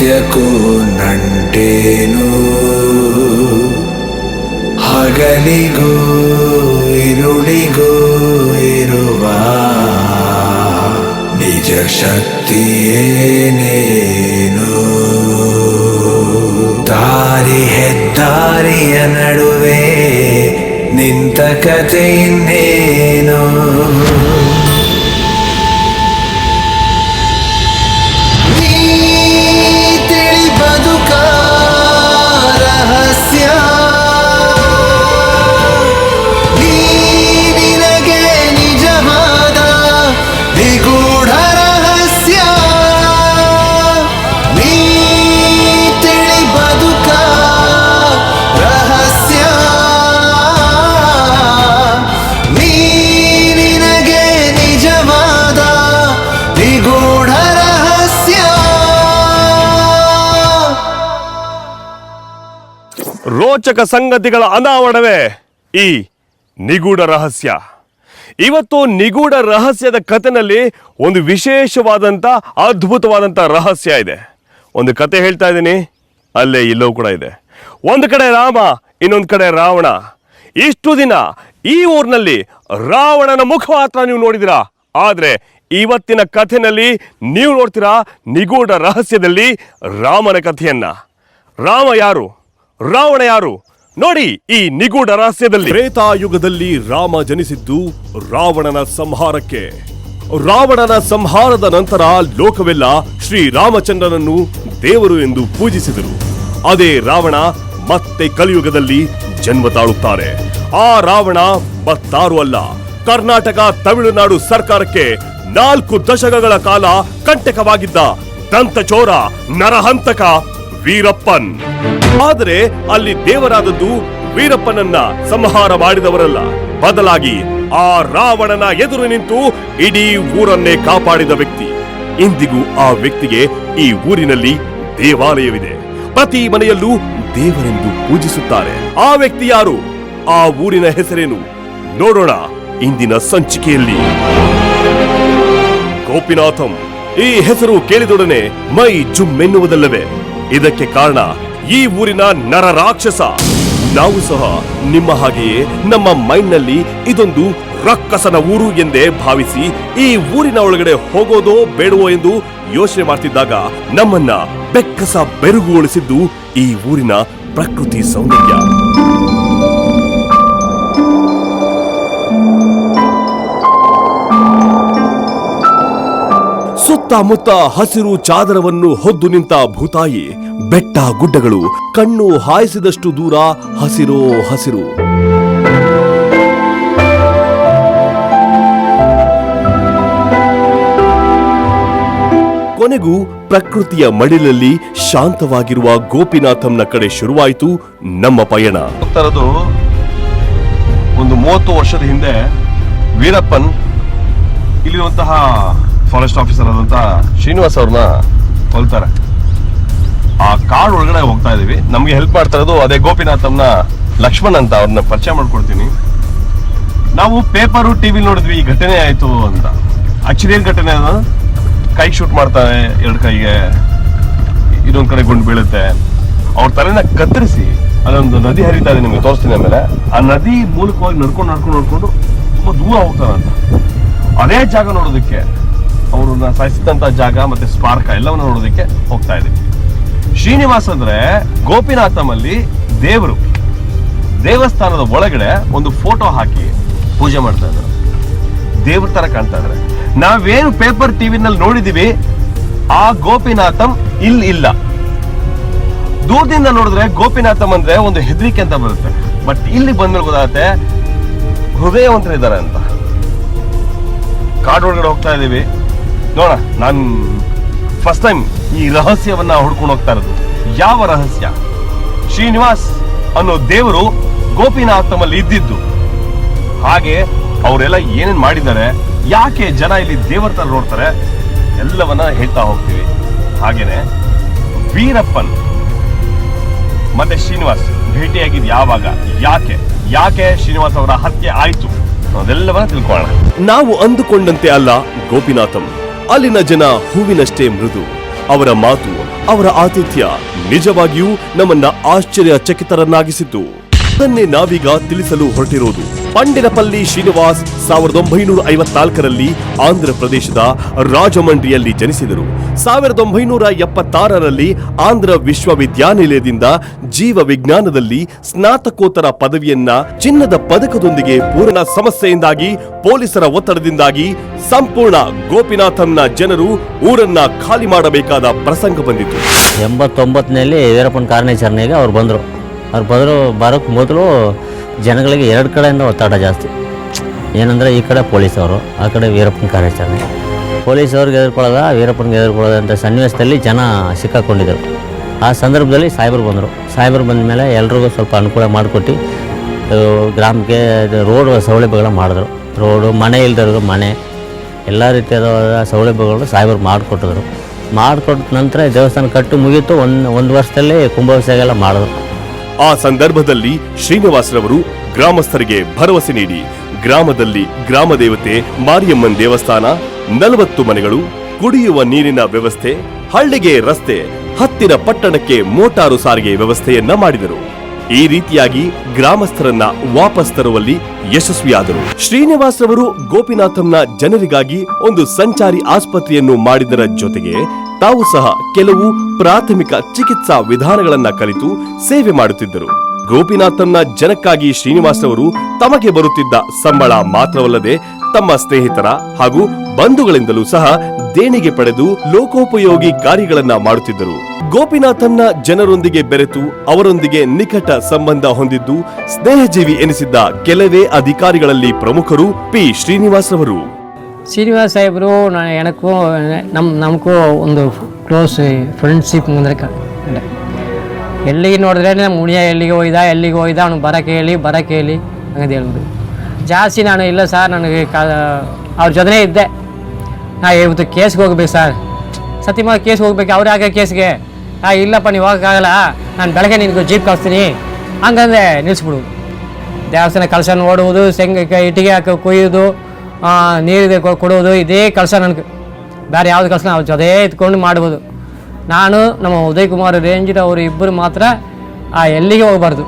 ನಿತ್ಯಕ್ಕೂ ನಂಟೇನು ಹಗಲಿಗೂ ಇರುಳಿಗೂ ಇರುವ ನಿಜ ಶಕ್ತಿಯೇನೇನು ದಾರಿ ಹೆದ್ದಾರಿಯ ನಡುವೆ ನಿಂತ ಕಥೆ ಇನ್ನೇನು ರೋಚಕ ಸಂಗತಿಗಳ ಅನಾವರಣವೇ ಈ ನಿಗೂಢ ರಹಸ್ಯ. ಇವತ್ತು ನಿಗೂಢ ರಹಸ್ಯದ ಕಥೆನಲ್ಲಿ ಒಂದು ವಿಶೇಷವಾದಂಥ ಅದ್ಭುತವಾದಂಥ ರಹಸ್ಯ ಇದೆ. ಒಂದು ಕತೆ ಹೇಳ್ತಾ ಇದ್ದೀನಿ, ಅಲ್ಲೇ ಇಲ್ಲವೂ ಕೂಡ ಇದೆ. ಒಂದು ಕಡೆ ರಾಮ, ಇನ್ನೊಂದು ಕಡೆ ರಾವಣ. ಇಷ್ಟು ದಿನ ಈ ಊರಿನಲ್ಲಿ ರಾವಣನ ಮುಖ ಮಾತ್ರ ನೀವು ನೋಡಿದಿರಾ, ಆದರೆ ಇವತ್ತಿನ ಕಥೆನಲ್ಲಿ ನೀವು ನೋಡ್ತೀರಾ ನಿಗೂಢ ರಹಸ್ಯದಲ್ಲಿ ರಾಮನ ಕಥೆಯನ್ನ. ರಾಮ ಯಾರು, ರಾವಣ ಯಾರು ನೋಡಿ ಈ ನಿಗೂಢ ರಹಸ್ಯದಲ್ಲಿ. ತ್ರೇತಾಯುಗದಲ್ಲಿ ರಾಮ ಜನಿಸಿದ್ದು ರಾವಣನ ಸಂಹಾರಕ್ಕೆ. ರಾವಣನ ಸಂಹಾರದ ನಂತರ ಲೋಕವೆಲ್ಲ ಶ್ರೀರಾಮಚಂದ್ರನನ್ನು ದೇವರು ಎಂದು ಪೂಜಿಸಿದರು. ಅದೇ ರಾವಣ ಮತ್ತೆ ಕಲಿಯುಗದಲ್ಲಿ ಜನ್ಮ ತಾಳುತ್ತಾರೆ. ಆ ರಾವಣ ಮತ್ತಾರು ಅಲ್ಲ, ಕರ್ನಾಟಕ ತಮಿಳುನಾಡು ಸರ್ಕಾರಕ್ಕೆ 4 ದಶಕಗಳ ಕಾಲ ಕಂಟಕವಾಗಿದ್ದ ದಂತಚೋರ ನರಹಂತಕ ವೀರಪ್ಪನ್. ಆದರೆ ಅಲ್ಲಿ ದೇವರಾದದ್ದು ವೀರಪ್ಪನನ್ನ ಸಂಹಾರ ಮಾಡಿದವರಲ್ಲ, ಬದಲಾಗಿ ಆ ರಾವಣನ ಎದುರು ನಿಂತು ಇಡೀ ಊರನ್ನೇ ಕಾಪಾಡಿದ ವ್ಯಕ್ತಿ. ಇಂದಿಗೂ ಆ ವ್ಯಕ್ತಿಗೆ ಈ ಊರಿನಲ್ಲಿ ದೇವಾಲಯವಿದೆ. ಪ್ರತಿ ಮನೆಯಲ್ಲೂ ದೇವರೆಂದು ಪೂಜಿಸುತ್ತಾರೆ. ಆ ವ್ಯಕ್ತಿ ಯಾರು, ಆ ಊರಿನ ಹೆಸರೇನು ನೋಡೋಣ ಇಂದಿನ ಸಂಚಿಕೆಯಲ್ಲಿ. ಗೋಪಿನಾಥಂ ಈ ಹೆಸರು ಕೇಳಿದೊಡನೆ ಮೈ ಜುಮ್ಮೆನ್ನುವುದಲ್ಲವೇ? ಇದಕ್ಕೆ ಕಾರಣ ಈ ಊರಿನ ನರ ರಾಕ್ಷಸ. ನಾವು ಸಹ ನಿಮ್ಮ ಹಾಗೆಯೇ ನಮ್ಮ ಮೈಂಡ್ನಲ್ಲಿ ಇದೊಂದು ರಕ್ಕಸನ ಊರು ಎಂದೇ ಭಾವಿಸಿ ಈ ಊರಿನ ಒಳಗಡೆ ಹೋಗೋದೋ ಬೇಡವೋ ಎಂದು ಯೋಚನೆ ಮಾಡ್ತಿದ್ದಾಗ ನಮ್ಮನ್ನ ಬೆಕ್ಕಸ ಬೆರುಗುಗೊಳಿಸಿದ್ದು ಈ ಊರಿನ ಪ್ರಕೃತಿ ಸೌಂದರ್ಯ. ಸುತ್ತಮುತ್ತ ಹಸಿರು ಚಾದರವನ್ನು ಹೊದ್ದು ನಿಂತ ಭೂತಾಯಿ. ಬೆಟ್ಟ ಗುಡ್ಡಗಳು, ಕಣ್ಣು ಹಾಯಿಸಿದಷ್ಟು ದೂರ ಹಸಿರೋ ಹಸಿರು. ಕೊನೆಗೂ ಪ್ರಕೃತಿಯ ಮಡಿಲಲ್ಲಿ ಶಾಂತವಾಗಿರುವ ಗೋಪಿನಾಥಂನ ಕಡೆ ಶುರುವಾಯಿತು ನಮ್ಮ ಪಯಣ. ಒಂದು 30 ವರ್ಷದ ಹಿಂದೆ ವೀರಪ್ಪನ್ ಇಲ್ಲಿರುವಂತಹ ಫಾರೆಸ್ಟ್ ಆಫೀಸರ್ ಆದಂತ ಶ್ರೀನಿವಾಸ್ ಅವ್ರನ್ನ ಕೊಲ್ತಾರೆ. ಆ ಕಾಡು ಒಳಗಡೆ ಹೋಗ್ತಾ ಇದೀವಿ. ನಮ್ಗೆ ಹೆಲ್ಪ್ ಮಾಡ್ತಾ ಇರೋದು ಅದೇ ಗೋಪಿನಾಥಂನ ಲಕ್ಷ್ಮಣ್ ಅಂತ, ಅವ್ರನ್ನ ಪರಿಚಯ ಮಾಡ್ಕೊಡ್ತೀನಿ. ನಾವು ಪೇಪರು ಟಿವಿ ನೋಡಿದ್ವಿ ಈ ಘಟನೆ ಆಯ್ತು ಅಂತ. ಆಕ್ಚುಲಿ ಏನ್ ಘಟನೆ ಅದು, ಕೈಗೆ ಶೂಟ್ ಮಾಡ್ತಾರೆ, 2 ಕೈಗೆ, ಇನ್ನೊಂದ್ ಕಡೆ ಗುಂಡು ಬೀಳುತ್ತೆ. ಅವ್ರ ತಲೆನ ಕತ್ತರಿಸಿ ಅದೊಂದು ನದಿ ಹರಿತಾ ಇದೆ, ನಿಮ್ಗೆ ತೋರಿಸ್ತೀನಿ ಆಮೇಲೆ. ಆ ನದಿ ಮೂಲಕವಾಗಿ ನಡ್ಕೊಂಡು ತುಂಬಾ ದೂರ ಹೋಗ್ತಾರಂತ. ಅದೇ ಜಾಗ ನೋಡೋದಕ್ಕೆ, ಅವ್ರನ್ನ ಸಾಯಿಸಿದಂತ ಜಾಗ ಮತ್ತೆ ಸ್ಪಾರ್ಕ ಎಲ್ಲವನ್ನ ನೋಡೋದಕ್ಕೆ ಹೋಗ್ತಾ ಇದೀವಿ. ಶ್ರೀನಿವಾಸ್ ಅಂದ್ರೆ ಗೋಪಿನಾಥಮಲ್ಲಿ ದೇವರು. ದೇವಸ್ಥಾನದ ಒಳಗಡೆ ಒಂದು ಫೋಟೋ ಹಾಕಿ ಪೂಜೆ ಮಾಡ್ತಾ ಇದ್ದಾರೆ. ದೇವ್ರ ತರ ಕಾಣ್ತಾ ಇದ್ದಾರೆ. ನಾವೇನು ಪೇಪರ್ ಟಿವಿನಲ್ಲಿ ನೋಡಿದೀವಿ ಆ ಗೋಪಿನಾಥಂ ಇಲ್ಲ. ದೂರದಿಂದ ನೋಡಿದ್ರೆ ಗೋಪಿನಾಥಂ ಅಂದ್ರೆ ಒಂದು ಹೆದರಿಕೆ ಅಂತ ಬರುತ್ತೆ. ಬಟ್ ಇಲ್ಲಿ ಬಂದ್ಮೇಲೆ ಗೊತ್ತಾಗುತ್ತೆ ಹೃದಯವಂತರಿದ್ದಾರೆ ಅಂತ. ಕಾಡು ಒಳಗಡೆ ಹೋಗ್ತಾ ಇದೀವಿ ನೋಡ. ನಾನು ಫಸ್ಟ್ ಟೈಮ್ ಈ ರಹಸ್ಯವನ್ನ ಹುಡ್ಕೊಂಡು ಹೋಗ್ತಾ ಇರೋದು. ಯಾವ ರಹಸ್ಯ? ಶ್ರೀನಿವಾಸ್ ಅನ್ನೋ ದೇವರು ಗೋಪಿನಾಥಮಲ್ಲಿ ಇದ್ದಿದ್ದು, ಹಾಗೆ ಅವರೆಲ್ಲ ಏನೇನ್ ಮಾಡಿದ್ದಾರೆ, ಯಾಕೆ ಜನ ಇಲ್ಲಿ ದೇವರ ತರ ನೋಡ್ತಾರೆ, ಎಲ್ಲವನ್ನ ಹೇಳ್ತಾ ಹೋಗ್ತೀವಿ. ಹಾಗೇನೆ ವೀರಪ್ಪನ್ ಮತ್ತೆ ಶ್ರೀನಿವಾಸ್ ಭೇಟಿಯಾಗಿದ್ದು ಯಾವಾಗ, ಯಾಕೆ ಶ್ರೀನಿವಾಸ್ ಅವರ ಹತ್ಯೆ ಆಯ್ತು, ಅದೆಲ್ಲವನ್ನ ತಿಳ್ಕೊಳ್ಳೋಣ. ನಾವು ಅಂದುಕೊಂಡಂತೆ ಅಲ್ಲ ಗೋಪಿನಾಥಂ. ಅಲ್ಲಿನ ಜನ ಹೂವಿನಷ್ಟೇ ಮೃದು. ಅವರ ಮಾತು, ಅವರ ಆತಿಥ್ಯ ನಿಜವಾಗಿಯೂ ನಮ್ಮನ್ನ ಆಶ್ಚರ್ಯಚಕಿತರನ್ನಾಗಿಸಿತು. ಅದನ್ನೇ ನಾವೀಗ ತಿಳಿಸಲು ಹೊರಟಿರೋದು. ಪಂಡಿರಪಲ್ಲಿ ಶ್ರೀನಿವಾಸ್ 1954ರಲ್ಲಿ ಆಂಧ್ರ ಪ್ರದೇಶದ ರಾಜಮಂಡ್ರಿಯಲ್ಲಿ ಜನಿಸಿದರು. 1976ರಲ್ಲಿ ಆಂಧ್ರ ವಿಶ್ವವಿದ್ಯಾನಿಲಯದಿಂದ ಜೀವ ವಿಜ್ಞಾನದಲ್ಲಿ ಸ್ನಾತಕೋತ್ತರ ಪದವಿಯನ್ನ ಚಿನ್ನದ ಪದಕದೊಂದಿಗೆ ಪೂರ್ಣ ಸಮಸ್ಯೆಯಿಂದಾಗಿ ಪೊಲೀಸರ ಒತ್ತಡದಿಂದಾಗಿ ಸಂಪೂರ್ಣ ಗೋಪಿನಾಥಂನ ಜನರು ಊರನ್ನ ಖಾಲಿ ಮಾಡಬೇಕಾದ ಪ್ರಸಂಗ ಬಂದಿತು. 89ನಲ್ಲಿ ವೀರಪ್ಪನ ಕಾರ್ಯಾಚರಣೆಗೆ ಅವ್ರು ಬಂದರು. ಬರೋಕ್ಕೆ ಮೊದಲು ಜನಗಳಿಗೆ ಎರಡು ಕಡೆಯಿಂದ ಒತ್ತಡ ಜಾಸ್ತಿ. ಏನಂದರೆ ಈ ಕಡೆ ಪೊಲೀಸವರು, ಆ ಕಡೆ ವೀರಪ್ಪನ ಕಾರ್ಯಾಚರಣೆ. ಪೊಲೀಸವ್ರಿಗೆ ವೀರಪ್ಪನಿಗೆ ಎದುರ್ಕೊಳ್ಳೋದಂಥ ಸನ್ನಿವೇಶದಲ್ಲಿ ಜನ ಸಿಕ್ಕಾಕೊಂಡಿದ್ದರು. ಆ ಸಂದರ್ಭದಲ್ಲಿ ಸಾಹೇಬರು ಬಂದರು. ಸಾಹೇಬರು ಬಂದ ಮೇಲೆ ಎಲ್ರಿಗೂ ಸ್ವಲ್ಪ ಅನುಕೂಲ ಮಾಡಿಕೊಟ್ಟು ಗ್ರಾಮಕ್ಕೆ ರೋಡ್ ಸೌಲಭ್ಯಗಳನ್ನ ಮಾಡಿದ್ರು. ರೋಡು, ಮನೆ ಇಲ್ದಿರೋದು ಮನೆ, ಎಲ್ಲ ರೀತಿಯಾದ ಸೌಲಭ್ಯಗಳು ಸಾಹೇಬರು ಮಾಡಿಕೊಟ್ಟಿದ್ರು. ಮಾಡಿಕೊಟ್ಟ ನಂತರ ದೇವಸ್ಥಾನ ಕಟ್ಟು ಮುಗೀತು. ಒಂದು ವರ್ಷದಲ್ಲಿ ಕುಂಭಾಭಿಷೇಕ ಮಾಡಿದ್ರು. ಆ ಸಂದರ್ಭದಲ್ಲಿ ಶ್ರೀನಿವಾಸರವರು ಗ್ರಾಮಸ್ಥರಿಗೆ ಭರವಸೆ ನೀಡಿ ಗ್ರಾಮದಲ್ಲಿ ಗ್ರಾಮ ದೇವತೆ ಮಾರಿಯಮ್ಮನ್ ದೇವಸ್ಥಾನ, 40 ಮನೆಗಳು, ಕುಡಿಯುವ ನೀರಿನ ವ್ಯವಸ್ಥೆ, ಹಳ್ಳಿಗೆ ರಸ್ತೆ, ಹತ್ತಿರ ಪಟ್ಟಣಕ್ಕೆ ಮೋಟಾರು ಸಾರಿಗೆ ವ್ಯವಸ್ಥೆಯನ್ನ ಮಾಡಿದರು. ಈ ರೀತಿಯಾಗಿ ಗ್ರಾಮಸ್ಥರನ್ನ ವಾಪಸ್ ತರುವಲ್ಲಿ ಯಶಸ್ವಿಯಾದರು. ಶ್ರೀನಿವಾಸರವರು ಗೋಪಿನಾಥಂನ ಜನರಿಗಾಗಿ ಒಂದು ಸಂಚಾರಿ ಆಸ್ಪತ್ರೆಯನ್ನು ಮಾಡಿದರ ಜೊತೆಗೆ ತಾವು ಸಹ ಕೆಲವು ಪ್ರಾಥಮಿಕ ಚಿಕಿತ್ಸಾ ವಿಧಾನಗಳನ್ನ ಕಲಿತು ಸೇವೆ ಮಾಡುತ್ತಿದ್ದರು. ಗೋಪಿನಾಥಂನ ಜನಕ್ಕಾಗಿ ಶ್ರೀನಿವಾಸರವರು ತಮಗೆ ಬರುತ್ತಿದ್ದ ಸಂಬಳ ಮಾತ್ರವಲ್ಲದೆ ತಮ್ಮ ಸ್ನೇಹಿತರ ಹಾಗೂ ಬಂಧುಗಳಿಂದಲೂ ಸಹ ದೇಣಿಗೆ ಪಡೆದು ಲೋಕೋಪಯೋಗಿ ಕಾರ್ಯಗಳನ್ನ ಮಾಡುತ್ತಿದ್ದರು. ಗೋಪಿನಾಥಂನ ಜನರೊಂದಿಗೆ ಬೆರೆತು ಅವರೊಂದಿಗೆ ನಿಕಟ ಸಂಬಂಧ ಹೊಂದಿದ್ದು ಸ್ನೇಹಜೀವಿ ಎನಿಸಿದ್ದ ಕೆಲವೇ ಅಧಿಕಾರಿಗಳಲ್ಲಿ ಪ್ರಮುಖರು ಪಿ ಶ್ರೀನಿವಾಸರವರು. ಶ್ರೀನಿವಾಸ್ ಸಾಹೇಬರು ನಮಗೂ ಒಂದು ಕ್ಲೋಸ್ ಫ್ರೆಂಡ್ಶಿಪ್ ಅಂದರೆ ಎಲ್ಲಿಗೆ ನೋಡಿದ್ರೆ ನಮ್ಮ ಮುನಿಯ ಎಲ್ಲಿಗೆ ಹೋಯ್ದ ಅವ್ನು ಬರೋಕ್ಕೆ ಹೇಳಿ ಹಂಗಂತ ಹೇಳ್ಬೋದು. ಜಾಸ್ತಿ ನಾನು ಇಲ್ಲ ಸರ್, ನನಗೆ ಅವ್ರ ಜೊತೆನೇ ಇದ್ದೆ. ನಾ ಇವತ್ತು ಕೇಸ್ಗೆ ಹೋಗ್ಬೇಕು ಸರ್, ಸತ್ಯமாக ಕೇಸ್ಗೆ ಹೋಗ್ಬೇಕು. ಅವ್ರು ಯಾಕೆ ಕೇಸ್ಗೆ? ಇಲ್ಲಪ್ಪ ನೀವು ಹೋಗೋಕ್ಕಾಗಲ್ಲ, ನಾನು ಬೆಳಗ್ಗೆ ನಿನಗೆ ಜೀಪ್ ಕಳಿಸ್ತೀನಿ ಹಂಗಂದ್ರೆ ನಿಲ್ಲಿಸ್ಬಿಡು. ದೇವಸ್ಥಾನ ಕಳಶ ನೋಡುವುದು, ಇಟ್ಟಿಗೆ ಹಾಕಿ ಕೊಯ್ಯೋದು, ನೀರು ಕೊಡುವುದು, ಇದೇ ಕೆಲಸ ನನಗೆ. ಬೇರೆ ಯಾವ್ದು ಕೆಲಸ ಅವ್ರ ಜೊತೆ ಎತ್ಕೊಂಡು ಮಾಡ್ಬೋದು. ನಾನು ನಮ್ಮ ಉದಯ್ ಕುಮಾರ್ ರೇಂಜರ್ ಅವರು ಇಬ್ಬರು ಮಾತ್ರ ಎಲ್ಲಿಗೆ ಹೋಗಬಾರ್ದು,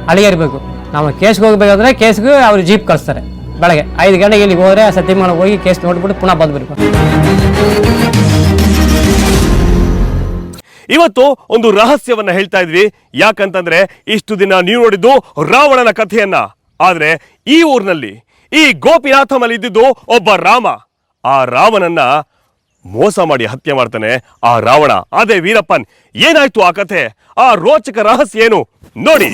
ಅಲ್ಲಿಗೆ ಇರಬೇಕು. ನಾವು ಕೇಸ್ಗೆ ಹೋಗ್ಬೇಕಾದ್ರೆ ಕೇಸ್ಗೆ ಅವ್ರು ಜೀಪ್ ಕಳಿಸ್ತಾರೆ. ಬೆಳಗ್ಗೆ 5 ಗಂಟೆಗೆ ಇಲ್ಲಿಗೆ ಹೋದರೆ ಸತ್ಯಮಾನ ಹೋಗಿ ಕೇಸ್ ನೋಡ್ಬಿಟ್ಟು ಪುನಃ ಬಂದ್ಬಿಡ್ಬೇಕು. ಇವತ್ತು ಒಂದು ರಹಸ್ಯವನ್ನ ಹೇಳ್ತಾ ಇದ್ವಿ. ಯಾಕಂತಂದ್ರೆ ಇಷ್ಟು ದಿನ ನೀವು ನೋಡಿದ್ದು ರಾವಣನ ಕಥೆಯನ್ನ, ಆದ್ರೆ ಈ ಊರಿನಲ್ಲಿ ಈ ಗೋಪಿನಾಥಮಲ್ಲಿ ಇದ್ದಿದ್ದು ಒಬ್ಬ ರಾಮ. ಆ ರಾವಣನ್ನ ಮೋಸ ಮಾಡಿ ಹತ್ಯೆ ಮಾಡ್ತಾನೆ ಆ ರಾವಣ, ಅದೇ ವೀರಪ್ಪನ್. ಏನಾಯ್ತು ಆ ಕಥೆ? ಆ ರೋಚಕ ರಹಸ್ಯ ಏನು ನೋಡಿ.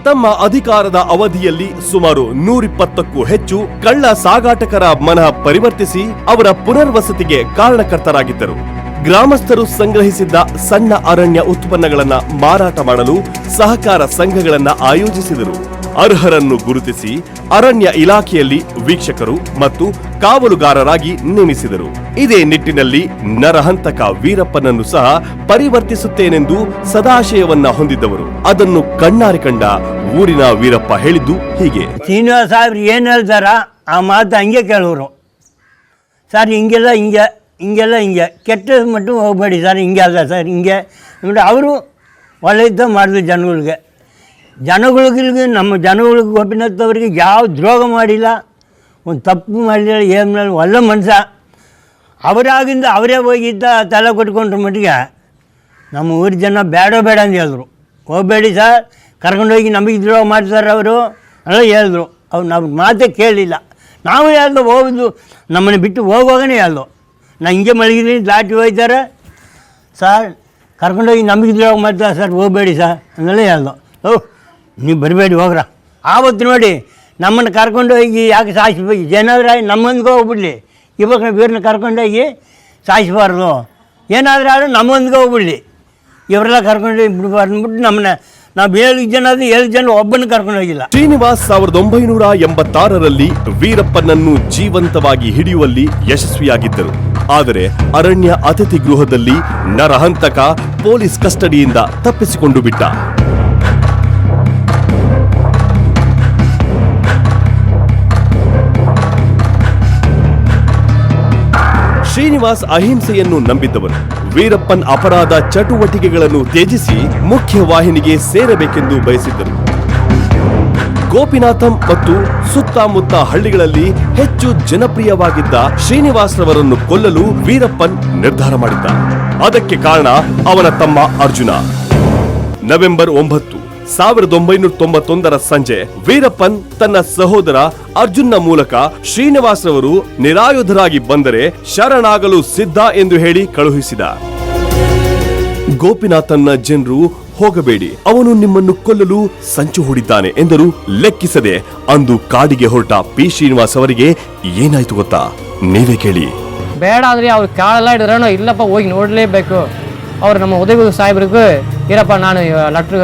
ತಮ್ಮ ಅಧಿಕಾರದ ಅವಧಿಯಲ್ಲಿ ಸುಮಾರು 120ಕ್ಕೂ ಹೆಚ್ಚು ಕಳ್ಳ ಸಾಗಾಟಕರ ಮನಃ ಪರಿವರ್ತಿಸಿ ಅವರ ಪುನರ್ವಸತಿಗೆ ಕಾರಣಕರ್ತರಾಗಿದ್ದರು. ಗ್ರಾಮಸ್ಥರು ಸಂಗ್ರಹಿಸಿದ್ದ ಸಣ್ಣ ಅರಣ್ಯ ಉತ್ಪನ್ನಗಳನ್ನ ಮಾರಾಟ ಮಾಡಲು ಸಹಕಾರ ಸಂಘಗಳನ್ನ ಆಯೋಜಿಸಿದರು. ಅರ್ಹರನ್ನು ಗುರುತಿಸಿ ಅರಣ್ಯ ಇಲಾಖೆಯಲ್ಲಿ ವೀಕ್ಷಕರು ಮತ್ತು ಕಾವಲುಗಾರರಾಗಿ ನೇಮಿಸಿದರು. ಇದೇ ನಿಟ್ಟಿನಲ್ಲಿ ನರಹಂತಕ ವೀರಪ್ಪನನ್ನು ಸಹ ಪರಿವರ್ತಿಸುತ್ತೇನೆಂದು ಸದಾಶಯವನ್ನ ಹೊಂದಿದ್ದವರು. ಅದನ್ನು ಕಣ್ಣಾರೆ ಕಂಡ ಊರಿನ ವೀರಪ್ಪ ಹೇಳಿದ್ದು ಹೀಗೆ. ಶ್ರೀನಿವಾಸ ಸಾಹೇಬ್ರು ಏನು ಹೇಳ್ತಾರ ಆ ಮಾತು ಹಂಗೆ ಕೇಳೋರು. ಸರ್ ಹಿಂಗೆ ಕೆಟ್ಟ ಮಟ್ಟು ಹೋಗಬೇಡಿ ಸರ್, ಹಿಂಗೆ ಅಲ್ಲ ಸರ್, ಹಿಂಗೆ ನೋಡಿ. ಅವರು ಒಳ್ಳೆಯದ ಮಾಡಿದ್ರು ಜನಗಳಿಗೆ ನಮ್ಮ ಜನಗಳಿಗೆ ಗೋಪಿನಾಥ್ ಅವರಿಗೆ ಯಾವ ದ್ರೋಹ ಮಾಡಿಲ್ಲ, ಒಂದು ತಪ್ಪು ಮಾಡಿಲ್ಲ, ಏನು ಒಳ್ಳೆ ಮನುಷ್ಯ. ಅವರಾಗಿಂದ ಅವರೇ ಹೋಗಿದ್ದ ತಲೆ ಕೊಟ್ಕೊಂಡ್ರ ಮಟ್ಟಿಗೆ ನಮ್ಮ ಊರ ಜನ ಬೇಡ ಅಂತ ಹೇಳಿದ್ರು. ಹೋಗಬೇಡಿ ಸರ್, ಕರ್ಕೊಂಡೋಗಿ ನಮಗೆ ದ್ರೋಹ ಮಾಡ್ತಾರೆ ಅವರು ಎಲ್ಲ ಹೇಳಿದ್ರು. ಅವ್ರು ನಾವು ಮಾತೇ ಕೇಳಲಿಲ್ಲ. ನಾವು ಹೇಳ್ದೋ ಹೋಗೋದು, ನಮ್ಮನ್ನು ಬಿಟ್ಟು ಹೋಗುವಾಗನೇ ಹೇಳ್ದೋ. ನಾ ಹಿಂಗೆ ಮಲಗಿದ್ದೀನಿ, ದಾಟಿ ಹೋಯ್ತಾರೆ ಸರ್, ಕರ್ಕೊಂಡೋಗಿ ನಮಗೆ ದ್ರೋಹ ಮಾಡ್ತಾರೆ ಸರ್, ಹೋಗಬೇಡಿ ಸರ್ ಅಂದೆಲ್ಲ ಹೇಳ್ದೋ. ನೀವು ಬರಬೇಡಿ ಹೋಗ್ರ. ಆವತ್ತು ನೋಡಿ ನಮ್ಮನ್ನು ಕರ್ಕೊಂಡೋಗಿ ಯಾಕೆ ಸಾಯಿಸ್ಬೇಕು? ಏನಾದ್ರೂ ನಮ್ಮೊಂದಿಗೆ ಹೋಗ್ಬಿಡ್ಲಿ, ಇವಾಗ ವೀರನ್ನ ಕರ್ಕೊಂಡೋಗಿ ಸಾಯಿಸಬಾರ್ದು. ಏನಾದರೂ ಆದರೂ ನಮ್ಮೊಂದಿಗೆ ಹೋಗ್ಬಿಡ್ಲಿ, ಇವರೆಲ್ಲ ಕರ್ಕೊಂಡೋಗಿ ಬಿಡಬಾರ್ದು ಅಂದ್ಬಿಟ್ಟು ನಮ್ಮನ್ನ ನಾವು 7 ಜನ 7 ಜನ ಒಬ್ಬನ ಕರ್ಕೊಂಡು ಹೋಗಿಲ್ಲ. ಶ್ರೀನಿವಾಸ್ 1986ರಲ್ಲಿ ವೀರಪ್ಪನನ್ನು ಜೀವಂತವಾಗಿ ಹಿಡಿಯುವಲ್ಲಿ ಯಶಸ್ವಿಯಾಗಿದ್ದರು. ಆದರೆ ಅರಣ್ಯ ಅತಿಥಿ ಗೃಹದಲ್ಲಿ ನರಹಂತಕ ಪೊಲೀಸ್ ಕಸ್ಟಡಿಯಿಂದ ತಪ್ಪಿಸಿಕೊಂಡು ಬಿಟ್ಟ. ಶ್ರೀನಿವಾಸ್ ಅಹಿಂಸೆಯನ್ನು ನಂಬಿದ್ದವರು. ವೀರಪ್ಪನ್ ಅಪರಾಧ ಚಟುವಟಿಕೆಗಳನ್ನು ತ್ಯಜಿಸಿ ಮುಖ್ಯವಾಹಿನಿಗೆ ಸೇರಬೇಕೆಂದು ಬಯಸಿದ್ದರು. ಗೋಪಿನಾಥಂ ಮತ್ತು ಸುತ್ತಮುತ್ತ ಹಳ್ಳಿಗಳಲ್ಲಿ ಹೆಚ್ಚು ಜನಪ್ರಿಯವಾಗಿದ್ದ ಶ್ರೀನಿವಾಸ್ರವರನ್ನು ಕೊಲ್ಲಲು ವೀರಪ್ಪನ್ ನಿರ್ಧಾರ ಮಾಡಿದ್ದ. ಅದಕ್ಕೆ ಕಾರಣ ಅವನ ತಮ್ಮ ಅರ್ಜುನ. ನವೆಂಬರ್ 9, 1991 ಸಂಜೆ ವೀರಪ್ಪನ್ ತನ್ನ ಸಹೋದರ ಅರ್ಜುನ್ನ ಮೂಲಕ ಶ್ರೀನಿವಾಸ್ರವರು ನಿರಾಯುಧರಾಗಿ ಬಂದರೆ ಶರಣಾಗಲು ಸಿದ್ಧ ಎಂದು ಹೇಳಿ ಕಳುಹಿಸಿದ. ಗೋಪಿನಾಥನ್ನ ಜನರು ಹೋಗಬೇಡಿ, ಅವನು ನಿಮ್ಮನ್ನು ಕೊಲ್ಲಲು ಸಂಚು ಹೂಡಿದ್ದಾನೆ ಎಂದರು. ಲೆಕ್ಕಿಸದೆ ಅಂದು ಕಾಡಿಗೆ ಹೊರಟ ಪಿ ಶ್ರೀನಿವಾಸ್ ಅವರಿಗೆ ಏನಾಯ್ತು ಗೊತ್ತಾ? ನೀವೇ ಕೇಳಿ. ಬೇಡ ಅಂದ್ರೆ ಅವ್ರು ಕಾಳೆಲ್ಲ ಹಿಡಿದ್ರೂ ಇಲ್ಲಪ್ಪ ಹೋಗಿ ನೋಡಲೇಬೇಕು. ಅವ್ರು ನಮ್ಮ ಉದಯ ಸಾಹೇಬ್ರಿಗೂ ಇರಪ್ಪ ನಾನು ಲೆಟ್ರ್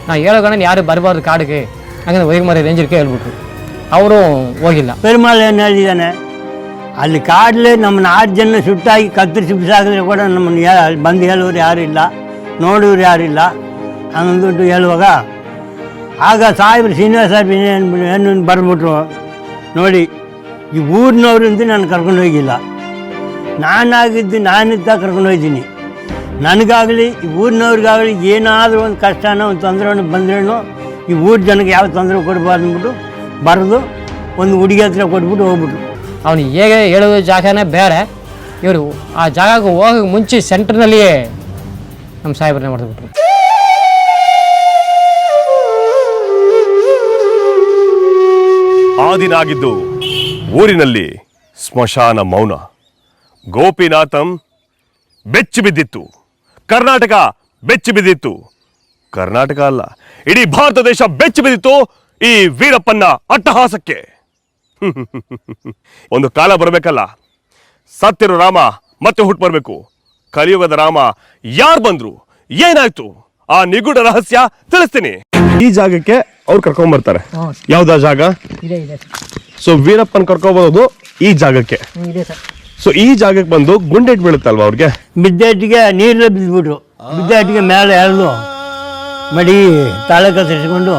ನಾನು ಹೇಳೋ ಗಣ ಯಾರು ಬರಬಾರ್ದು ಕಾಡಿಗೆ ಹಂಗಂದ್ರೆ ಒಯ್ಮರಿ ರೇಂಜರ್ಗೆ ಹೇಳ್ಬಿಟ್ರು. ಅವರು ಹೋಗಿಲ್ಲ. ಪೆರುಮಾಳ್ ಏನು ಹೇಳಿದ್ದಾನೆ, ಅಲ್ಲಿ ಕಾಡಲೇ ನಮ್ಮನ್ನ 6 ಜನ ಸುಟ್ಟಾಗಿ ಕತ್ತರಿಸಿ ಬಿಸಾಕಿದ್ರೆ ಕೂಡ ನಮ್ಮನ್ನು ಬಂದು ಹೇಳುವರು ಯಾರಿಲ್ಲ, ನೋಡುವರು ಯಾರಿಲ್ಲ ಹಂಗಂದ್ಬಿಟ್ಟು ಹೇಳುವಾಗ ಆಗ ಸಾಹೇಬ್ರು ಶ್ರೀನಿವಾಸ ಏನು ಬರ್ಬಿಟ್ರು, ನೋಡಿ ಈ ಊರಿನವ್ರಿಂದ ನಾನು ಕರ್ಕೊಂಡು ಹೋಗಿಲ್ಲ, ನಾನಾಗಿದ್ದು ನಾನಿದ್ದ ಕರ್ಕೊಂಡು ಹೋಗ್ತೀನಿ. ನನಗಾಗಲಿ ಈ ಊರಿನವ್ರಿಗಾಗಲಿ ಏನಾದರೂ ಒಂದು ಕಷ್ಟನೋ ಒಂದು ತೊಂದರೆ ಬಂದ್ರೇನೋ ಈ ಊರ ಜನಕ್ಕೆ ಯಾವ ತೊಂದರೆ ಕೊಡಬಾರ್ದು ಅಂದ್ಬಿಟ್ಟು ಬರೆದು ಒಂದು ಹುಡುಗಿ ಹತ್ರ ಕೊಟ್ಬಿಟ್ಟು ಹೋಗ್ಬಿಟ್ರು. ಅವನು ಹೇಗೆ ಹೇಳೋದು ಜಾಗನೇ ಬೇರೆ, ಇವರು ಆ ಜಾಗಕ್ಕೆ ಹೋಗೋಕೆ ಮುಂಚೆ ಸೆಂಟ್ರ್ನಲ್ಲಿಯೇ ನಮ್ಮ ಸಾಹೇಬ್ರನ್ನೇ ಮಾಡಿದ್ಬಿಟ್ರು. ಆ ದಿನ ಆಗಿದ್ದು ಊರಿನಲ್ಲಿ ಸ್ಮಶಾನ ಮೌನ. ಗೋಪಿನಾಥಂ ಬೆಚ್ಚಿ ಬಿದ್ದಿತ್ತು, ಕರ್ನಾಟಕ ಬೆಚ್ಚಿ ಬಿದ್ದಿತ್ತು. ಕರ್ನಾಟಕ ಅಲ್ಲ, ಇಡೀ ಭಾರತ ದೇಶ ಬೆಚ್ಚಿ ಬಿದ್ದಿತ್ತು ಈ ವೀರಪ್ಪನ ಅಟ್ಟಹಾಸಕ್ಕೆ. ಒಂದು ಕಾಲ ಬರಬೇಕಲ್ಲ, ಸತ್ತಿರೋ ರಾಮ ಮತ್ತೆ ಹುಟ್ಟು ಬರಬೇಕು. ಕಲಿಯುಗದ ರಾಮ ಯಾರು ಬಂದ್ರು, ಏನಾಯ್ತು, ಆ ನಿಗೂಢ ರಹಸ್ಯ ತಿಳಿಸ್ತೀನಿ. ಈ ಜಾಗಕ್ಕೆ ಅವ್ರು ಕರ್ಕೊಂಡ್ ಬರ್ತಾರೆ. ಯಾವ್ದಾ ಜಾಗ? ಸೊ ವೀರಪ್ಪನ್ ಕರ್ಕೊಂಡ್ಬರೋದು ಈ ಜಾಗಕ್ಕೆ. ಸೊ ಈ ಜಾಗಕ್ಕೆ ಬಂದು ಗುಂಡೇಟ್ ಬೀಳುತ್ತಲ್ವಾ ಅವ್ರಿಗೆ? ಬಿದ್ದೇಟಿಗೆ ನೀರಲ್ಲೇ ಬಿದ್ದುಬಿಟ್ರು. ಬಿದ್ದೇಟಿಗೆ ಮೇಲೆ ಎಳೆದು ಮಡಿ ತಲೆ ಕತ್ತರಿಸ್ಕೊಂಡು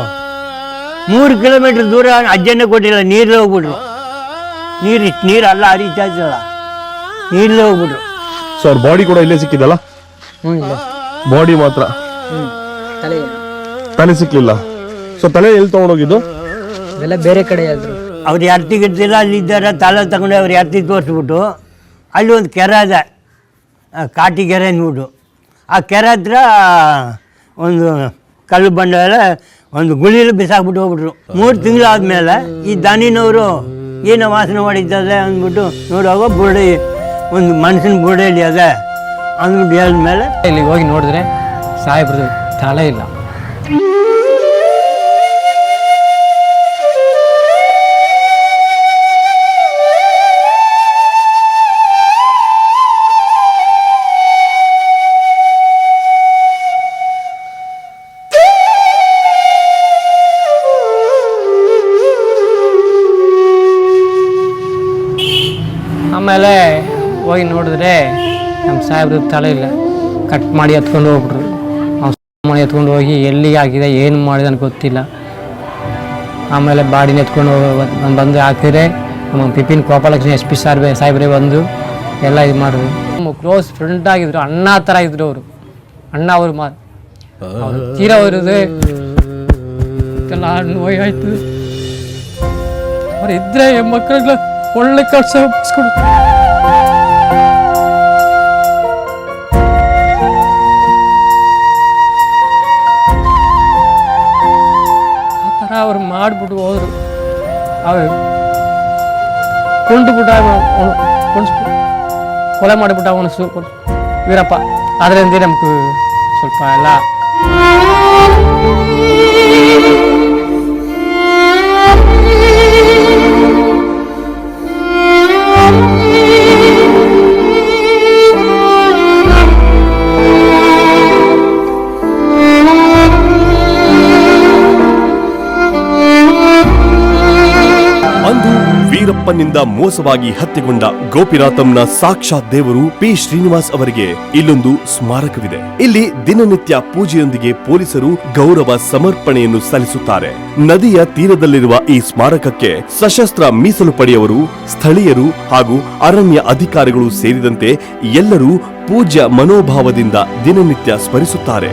3 ಕಿಲೋಮೀಟರ್ ದೂರ ಅಜ್ಜನ್ನೇ ಕೊಟ್ಟಿಲ್ಲ, ನೀರಲ್ಲೇ ಹೋಗ್ಬಿಟ್ರು. ನೀರು ಅಲ್ಲ ಹರಿತಾ ಇದ್ದಲ್ಲ, ನೀರಲ್ಲೇ ಹೋಗ್ಬಿಟ್ರು. ಸೊ ಅವ್ರ ಬಾಡಿ ಕೂಡ ಇಲ್ಲೇ ಸಿಕ್ಕಿದಲ್ಲ? ಬಾಡಿ ಮಾತ್ರ, ತಲೆ ಸಿಕ್ಲಿಲ್ಲ. ಸೊ ತಲೆ ಎಲ್ಲಿ ತಗೊಂಡೋಗಿದ್ದು? ಎಲ್ಲ ಬೇರೆ ಕಡೆ ಆದ್ರು. ಅವ್ರು ಎರ್ತಿ ಗಿಡ್ತಿಲ್ಲ, ಅಲ್ಲಿದ್ದಾರೆ. ತಲೆ ತಗೊಂಡು ಅವ್ರು ಎರ್ತಿ ತೋರಿಸ್ಬಿಟ್ಟು ಅಲ್ಲಿ ಒಂದು ಕೆರೆ ಇದೆ, ಕಾಟಿ ಕೆರೆ ಅಂದ್ಬಿಟ್ಟು. ಆ ಕೆರೆ ಹತ್ರ ಒಂದು ಕಲ್ಲು ಬಂಡವಾಳ ಒಂದು ಗುಳಿಯಲ್ಲಿ ಬಿಸಾಕ್ಬಿಟ್ಟು ಹೋಗ್ಬಿಟ್ರು. 3 ತಿಂಗಳು ಆದಮೇಲೆ ಈ ದನಿನವರು ಏನೋ ವಾಸನೆ ಮಾಡಿದ್ದದೆ ಅಂದ್ಬಿಟ್ಟು ನೋಡುವಾಗ ಬುರುಡೆ, ಒಂದು ಮನುಷ್ಯನ ಬುರುಡೆಯಲ್ಲಿ ಅದೇ ಅಂದ್ಬಿಟ್ಟು ಹೇಳಿದ್ಮೇಲೆ ಇಲ್ಲಿ ಹೋಗಿ ನೋಡಿದ್ರೆ ಸಾಹೇಬ್ರದ್ದು ತಲೆ ಇಲ್ಲ. ಆಮೇಲೆ ಹೋಗಿ ನೋಡಿದ್ರೆ ನಮ್ಮ ಸಾಹೇಬ್ರ ತಲೆ ಇಲ್ಲ. ಕಟ್ ಮಾಡಿ ಎತ್ಕೊಂಡು ಹೋಗ್ಬಿಟ್ರು. ಮಾಡಿ ಎತ್ಕೊಂಡು ಹೋಗಿ ಎಲ್ಲಿಗೆ ಆಗಿದೆ, ಏನು ಮಾಡಿದೆ ಅಂತ ಗೊತ್ತಿಲ್ಲ. ಆಮೇಲೆ ಬಾಡಿನ ಎತ್ಕೊಂಡು ಬಂದು ಹಾಕಿದ್ರೆ ನಮ್ಮ ಪಿಪಿನ್ ಗೋಪಾಲಕೃಷ್ಣ SP ಸಾಹೇಬ್ರೆ ಬಂದು ಎಲ್ಲ ಇದು ಮಾಡಿದ್ರು. ನಮ್ಮ ಕ್ಲೋಸ್ ಫ್ರೆಂಡ್ ಆಗಿದ್ರು, ಅಣ್ಣ ಥರ ಇದ್ರು ಅವರು. ಅಣ್ಣ ಅವರು ಅವರು ತೀರಾ ಅವರದು ಎಲ್ಲ ನೋವಾಯ್ತು. ಅವ್ರು ಇದ್ರೆ ಮಕ್ಕಳಿಗೆ ಒಳ್ಳೆ ಕೆಲಸ ಒಪ್ಪಿಸ್ಕೊಡು. ಆ ಥರ ಅವ್ರು ಮಾಡಿಬಿಟ್ಟು ಹೋದ್ರು. ಅವ್ರು ಕೊಂಡುಬಿಟ್ಟ, ಕೊಲೆ ಮಾಡಿಬಿಟ್ಟ ಅವನು ವೀರಪ್ಪ. ಅದರಿಂದ ನಮ್ಗೆ ಸ್ವಲ್ಪ ಎಲ್ಲ ವೀರಪ್ಪನಿಂದ ಮೋಸವಾಗಿ ಹತ್ಯೆಗೊಂಡ ಗೋಪಿನಾಥಂನ ಸಾಕ್ಷಾತ್ ದೇವರು ಪಿ ಶ್ರೀನಿವಾಸ್ ಅವರಿಗೆ ಇಲ್ಲೊಂದು ಸ್ಮಾರಕವಿದೆ. ಇಲ್ಲಿ ದಿನನಿತ್ಯ ಪೂಜೆಯೊಂದಿಗೆ ಪೊಲೀಸರು ಗೌರವ ಸಮರ್ಪಣೆಯನ್ನು ಸಲ್ಲಿಸುತ್ತಾರೆ. ನದಿಯ ತೀರದಲ್ಲಿರುವ ಈ ಸ್ಮಾರಕಕ್ಕೆ ಸಶಸ್ತ್ರ ಮೀಸಲು ಪಡೆಯವರು, ಸ್ಥಳೀಯರು ಹಾಗೂ ಅರಣ್ಯ ಅಧಿಕಾರಿಗಳು ಸೇರಿದಂತೆ ಎಲ್ಲರೂ ಪೂಜ್ಯ ಮನೋಭಾವದಿಂದ ದಿನನಿತ್ಯ ಸ್ಮರಿಸುತ್ತಾರೆ.